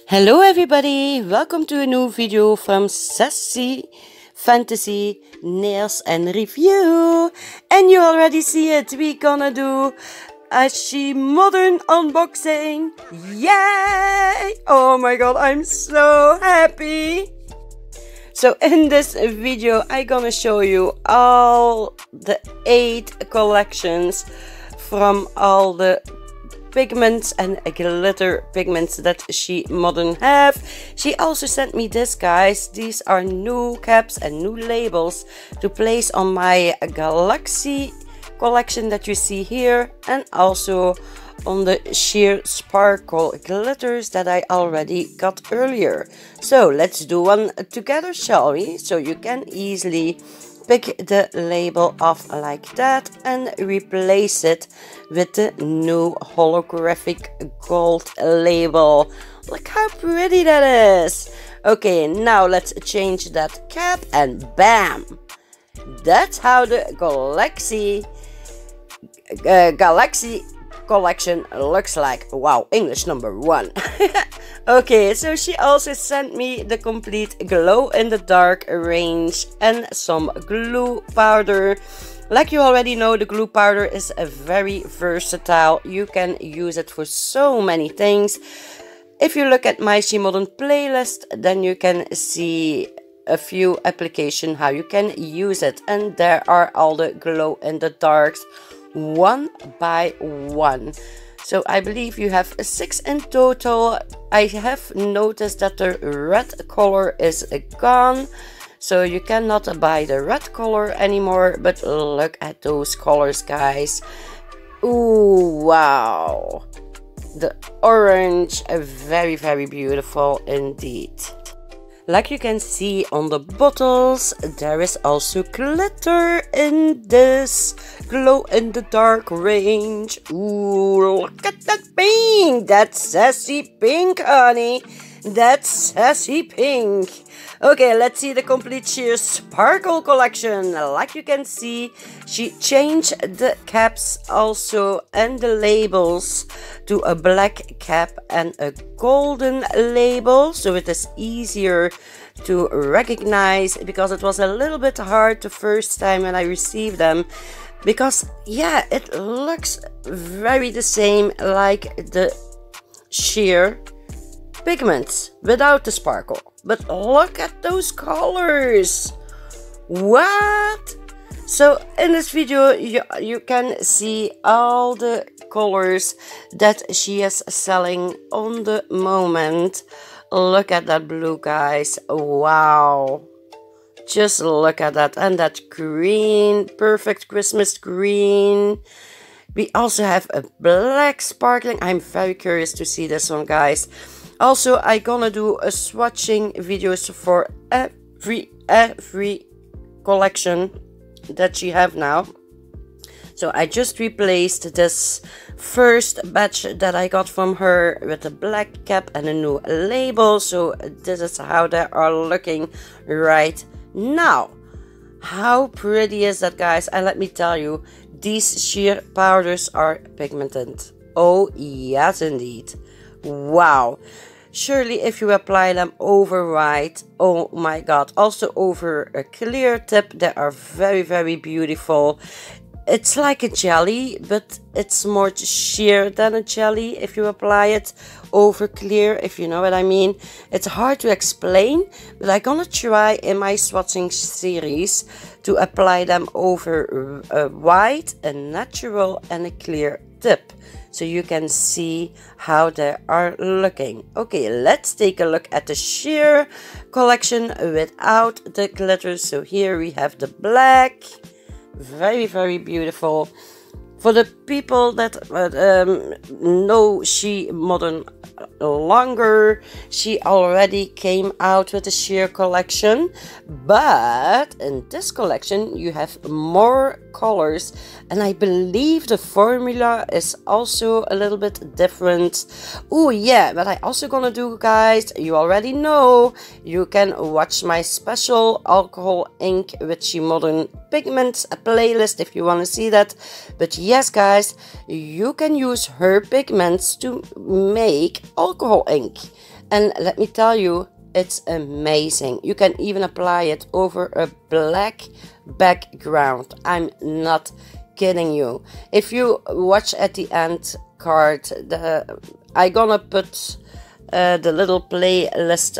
Hello everybody, welcome to a new video from Sassy Fantasy Nails and Review. And you already see it, we're gonna do a Shemodern unboxing. Yay! Oh my god, I'm so happy! So in this video I'm gonna show you all the 8 collections from all the pigments and glitter pigments that Shemodern have. She also sent me this, guys. These are new caps and new labels to place on my Galaxy collection that you see here, and also on the sheer sparkle glitters that I already got earlier. So let's do one together, shall we? So you can easily pick the label off like that and replace it with the new holographic gold label. Look how pretty that is. Okay, now let's change that cap and bam! That's how the Galaxy collection looks like. Wow, English number 1. Okay, so she also sent me the complete glow in the dark range and some glue powder. Like you already know, the glue powder is a very versatile. You can use it for so many things. If you look at my Shemodern playlist, then you can see a few applications how you can use it, and there are all the glow in the darks one by one. So I believe you have 6 in total. I have noticed that the red color is gone, so you cannot buy the red color anymore, but look at those colors, guys. Ooh, wow. The orange, very beautiful indeed. Like you can see on the bottles, there is also glitter in this glow in the dark range. Ooh, look at that pink! That's sassy pink, honey! That's sassy pink! Okay, let's see the complete sheer sparkle collection. Like you can see, she changed the caps also and the labels to a black cap and a golden label, so it is easier to recognize, because it was a little bit hard the first time when I received them, because yeah, it looks very the same like the sheer pigments without the sparkle. But look at those colors! What? So in this video you can see all the colors that she is selling on the moment. Look at that blue, guys. Wow, just look at that. And that green, perfect Christmas green. We also have a black sparkling. I'm very curious to see this one, guys. Also, I'm gonna do a swatching videos for every collection that she have now. So I just replaced this first batch that I got from her with a black cap and a new label. So this is how they are looking right now. How pretty is that, guys? And let me tell you, these sheer powders are pigmented. Oh yes, indeed. Wow. Surely if you apply them over white, oh my god, also over a clear tip, they are very beautiful. It's like a jelly, but it's more sheer than a jelly if you apply it over clear, if you know what I mean. It's hard to explain, but I'm gonna try in my swatching series to apply them over a white, a natural and a clear tip, so you can see how they are looking. Okay, let's take a look at the sheer collection without the glitter. So here we have the black, very beautiful. For the people that know Shemodern longer, she already came out with a sheer collection, but in this collection you have more colors, and I believe the formula is also a little bit different. Oh yeah, but I also gonna do, guys, you already know, you can watch my special alcohol ink with Shemodern pigments playlist if you want to see that. But yes, guys, you can use her pigments to make alcohol ink. And let me tell you, it's amazing. You can even apply it over a black background. I'm not kidding you. If you watch at the end card, I gonna put the little playlist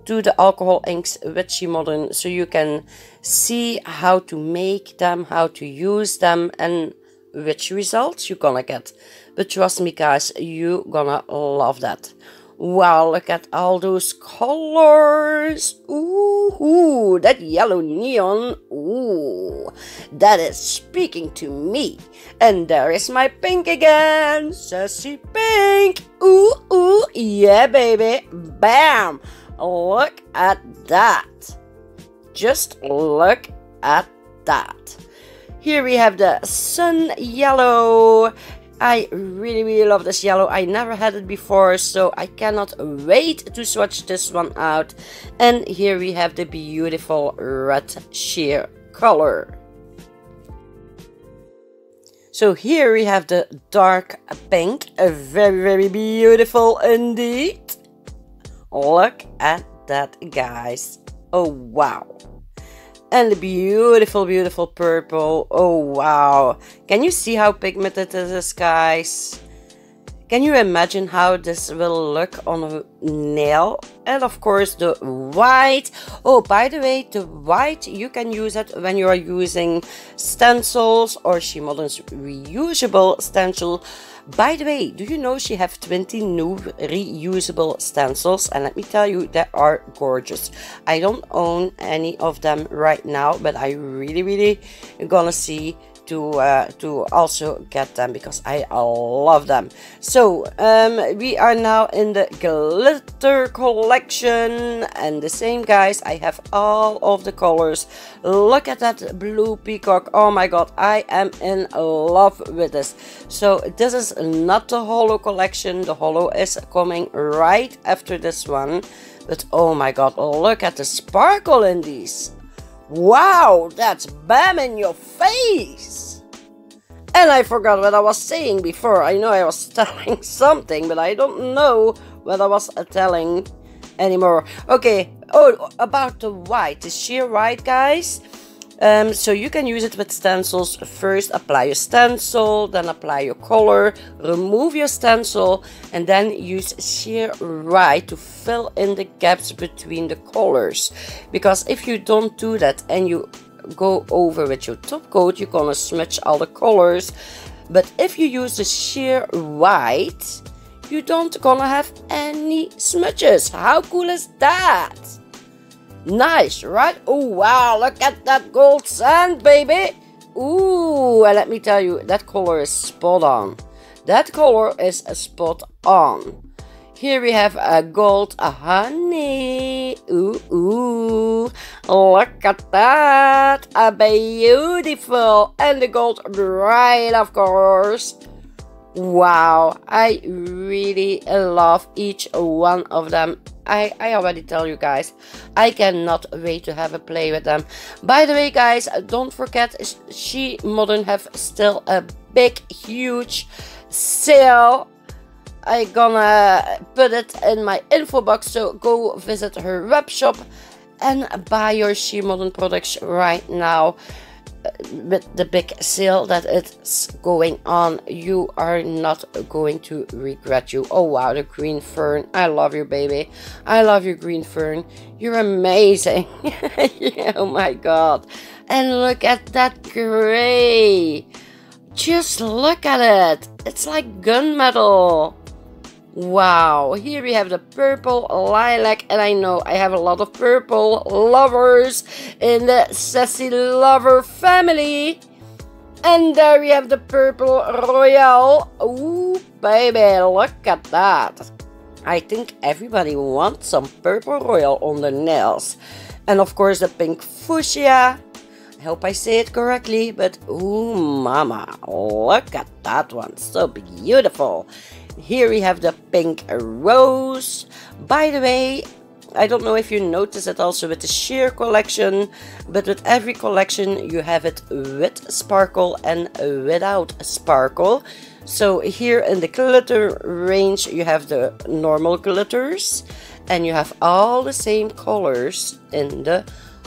to the alcohol inks with Shemodern, so you can see how to make them, how to use them, and which results you're gonna get. But trust me guys, you gonna love that. Wow, look at all those colors. Ooh, that yellow neon. Ooh, that is speaking to me. And there is my pink again. Sassy pink. Ooh, yeah, baby. Bam. Look at that. Just look at that. Here we have the sun yellow. I really love this yellow. I never had it before, so I cannot wait to swatch this one out. And here we have the beautiful red sheer color. So here we have the dark pink, very beautiful indeed. Look at that, guys. Oh wow. And the beautiful purple. Oh wow. Can you see how pigmented it is, guys? Can you imagine how this will look on a nail? And of course the white. Oh, by the way, the white, you can use it when you are using stencils or Shemodern's reusable stencil. By the way, do you know she have 20 new reusable stencils? And let me tell you, they are gorgeous. I don't own any of them right now, but I really gonna see to also get them because I love them. So we are now in the glitter collection, and the same guys, I have all of the colors. Look at that blue peacock. Oh my god, I am in love with this. So this is not the holo collection. The holo is coming right after this one, but oh my god, look at the sparkle in these. Wow, that's bam in your face. And I forgot what I was saying before. I know I was telling something, but I don't know what I was telling anymore. Okay, oh, about the white, the sheer white, guys. So you can use it with stencils. First apply your stencil, then apply your color, remove your stencil, and then use sheer white to fill in the gaps between the colors. Because if you don't do that and you go over with your top coat, you're gonna smudge all the colors. But if you use the sheer white, you don't gonna have any smudges. How cool is that? Nice, right? Oh wow, look at that gold sand, baby. Ooh, and let me tell you, that color is spot on. That color is spot on. Here we have a gold honey. Ooh, look at that. A beautiful. And the gold bright, of course. Wow, I really love each one of them. I already tell you guys, I cannot wait to have a play with them. By the way, guys, don't forget, Shemodern have still a big, huge sale. I gonna put it in my info box, so go visit her web shop and buy your Shemodern products right now. With the big sale that it's going on, you are not going to regret you. Oh wow, the green fern. I love you, baby. I love you, green fern. You're amazing. Oh my god. And look at that gray. Just look at it. It's like gunmetal. Wow, here we have the purple lilac, and I know I have a lot of purple lovers in the Sassy Lover family. And there we have the purple royal. Ooh, baby, look at that. I think everybody wants some purple royal on their nails. And of course the pink fuchsia. I hope I say it correctly, but ooh, mama, look at that one, so beautiful. Here we have the pink rose. By the way, I don't know if you notice it also with the sheer collection, but with every collection you have it with sparkle and without sparkle. So here in the glitter range you have the normal glitters, and you have all the same colors in the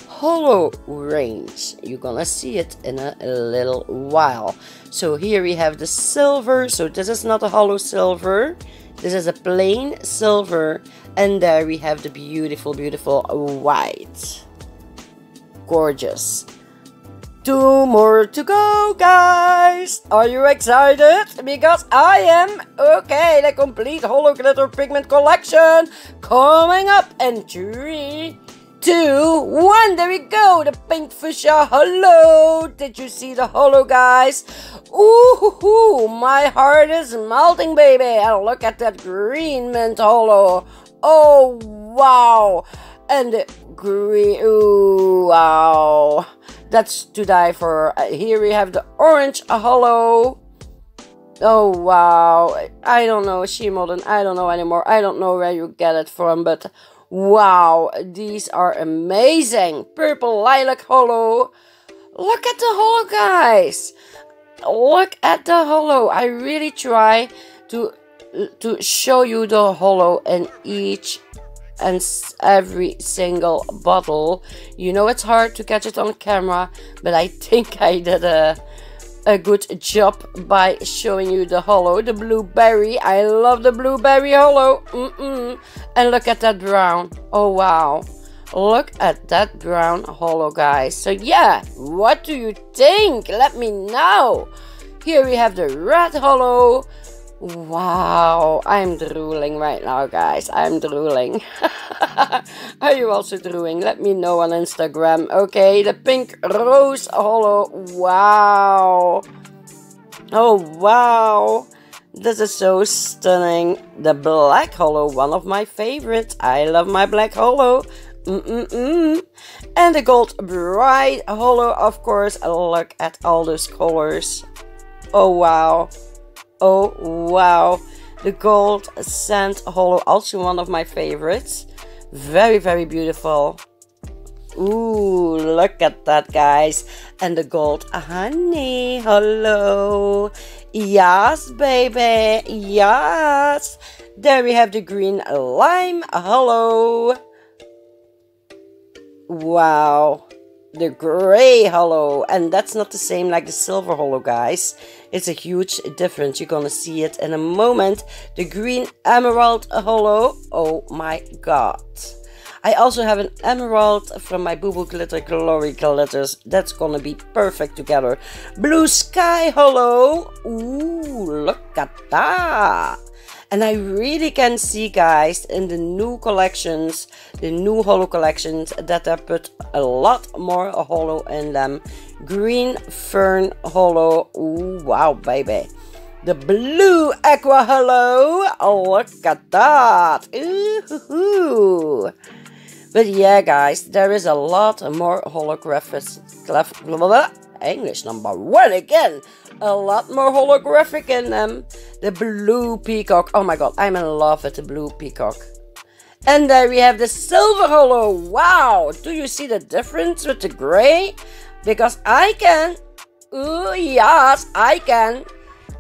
hollow range. You're gonna see it in a little while. So here we have the silver. So this is not a hollow silver, this is a plain silver, and there we have the beautiful white. Gorgeous. 2 more to go, guys. Are you excited? Because I am. Okay, the complete hollow glitter pigment collection coming up in 3, 2, 1. There we go. The pink fuchsia hollow. Did you see the hollow, guys? Ooh, my heart is melting, baby. And look at that green mint hollow. Oh, wow. And the green. Ooh, wow. That's to die for. Here we have the orange hollow. Oh, wow. I don't know, Shemodern. I don't know anymore. I don't know where you get it from, but wow, these are amazing. Purple lilac hollow. Look at the hollow, guys. Look at the hollow. I really try to show you the hollow in each and every single bottle. You know it's hard to catch it on camera, but I think I did a good job by showing you the hollow. The blueberry, I love the blueberry hollow. And look at that brown. Oh wow, look at that brown hollow, guys. So yeah, what do you think? Let me know. Here we have the red hollow. Wow, I'm drooling right now, guys. I'm drooling. Are you also drooling? Let me know on Instagram. Okay, the pink rose hollow. Wow. Oh, wow. This is so stunning. The black hollow, one of my favorites. I love my black hollow. And the gold bright hollow, of course. Look at all those colors. Oh, wow. Oh wow, the gold sand hollow, also one of my favorites. Very beautiful. Ooh, look at that, guys. And the gold honey hollow. Yes, baby, yes. There we have the green lime hollow. Wow. The gray hollow, and that's not the same like the silver hollow, guys. It's a huge difference. You're gonna see it in a moment. The green emerald hollow. Oh my god. I also have an emerald from my Boo Boo Glitter Glory Glitters. That's gonna be perfect together. Blue sky hollow. Ooh, look at that. And I really can see, guys, in the new collections, the new hollow collections, that I put a lot more hollow in them. Green fern hollow. Ooh, wow, baby. The blue aqua hollow. Oh, look at that. Ooh. But yeah, guys, there is a lot more holographic. English number 1 again. A lot more holographic in them. The blue peacock. Oh my god, I'm in love with the blue peacock. And there we have the silver hollow. Wow, do you see the difference with the gray? Because I can. Ooh, yes, I can.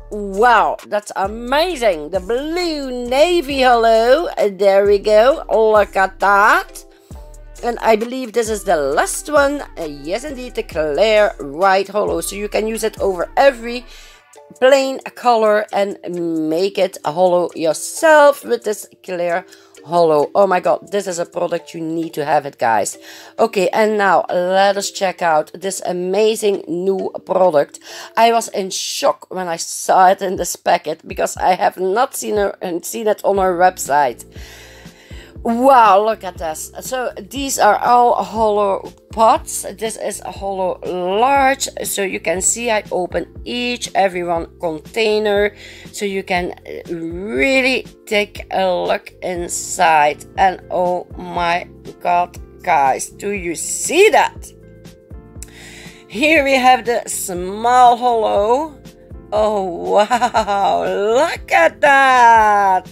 Wow, that's amazing. The blue navy hollow. There we go. Look at that. And I believe this is the last one. Yes, indeed, the clear white hollow. So you can use it over every plain color and make it a hollow yourself with this clear hollow. Oh my god, this is a product you need to have it, guys. Okay, and now let us check out this amazing new product. I was in shock when I saw it in this packet because I have not seen it on her website. Wow, look at this. So these are all hollow pots. This is a hollow large. So you can see I open every one container. So you can really take a look inside. And oh my god, guys, do you see that? Here we have the small hollow. Oh wow, look at that.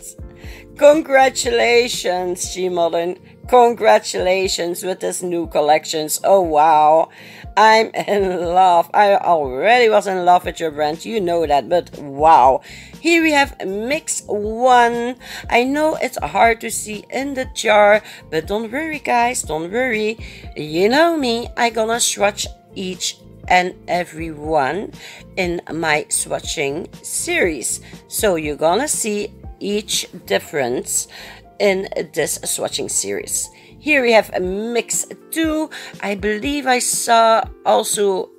Congratulations, Shemodern. Congratulations with this new collections. Oh wow, I'm in love. I already was in love with your brand, you know that, but wow. Here we have mix 1. I know it's hard to see in the jar, but don't worry guys, don't worry. You know me, I'm gonna swatch each and every one in my swatching series. So you're gonna see each difference in this swatching series. Here we have a mix 2. I believe I saw also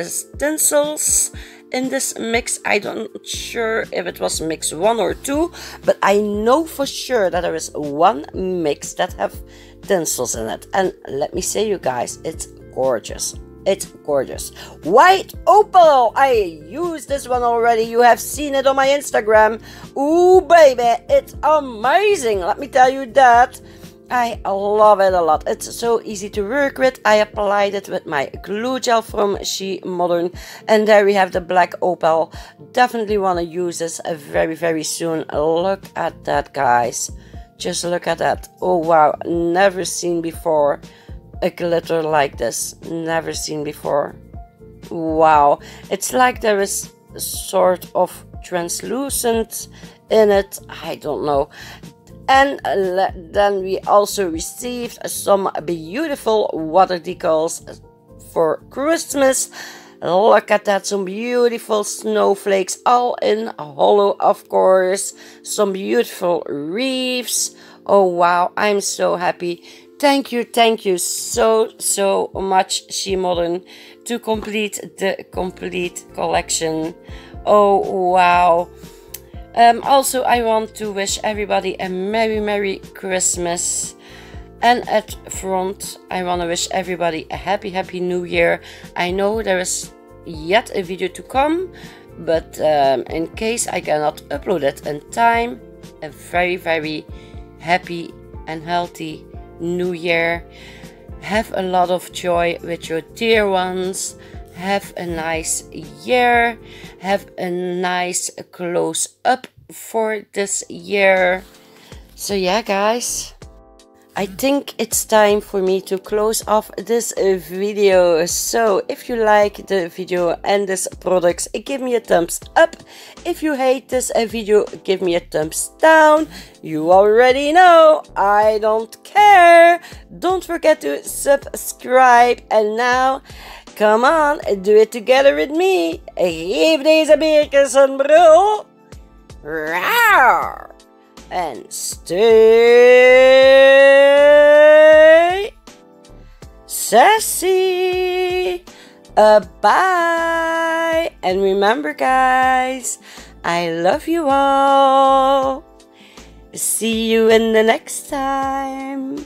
stencils in this mix. I don't sure if it was mix 1 or 2, but I know for sure that there is one mix that have stencils in it. And let me say you guys, it's gorgeous. It's gorgeous. White opal. I used this one already. You have seen it on my Instagram. Ooh, baby. It's amazing. Let me tell you that. I love it a lot. It's so easy to work with. I applied it with my glue gel from Shemodern. And there we have the black opal. Definitely want to use this very, very soon. Look at that, guys. Just look at that. Oh, wow. Never seen before. A glitter like this, never seen before. Wow, it's like there is a sort of translucent in it, I don't know. And then we also received some beautiful water decals for Christmas. Look at that, some beautiful snowflakes, all in hollow, of course. Some beautiful reefs. Oh wow, I'm so happy. Thank you so much, Shemodern, to complete the complete collection. Oh wow. Also, I want to wish everybody a Merry Christmas. And at front, I want to wish everybody a Happy New Year. I know there is yet a video to come, but in case I cannot upload it in time, a very happy and healthy New Year. Have a lot of joy with your dear ones. Have a nice year. Have a nice close up for this year. So yeah, guys, I think it's time for me to close off this video. So if you like the video and this products, give me a thumbs up. If you hate this video, give me a thumbs down. You already know, I don't care. Don't forget to subscribe. And now, come on, do it together with me. Geef deze beertjes een brul. Rawr. And stay sassy. Bye. And remember, guys, I love you all. See you in the next time.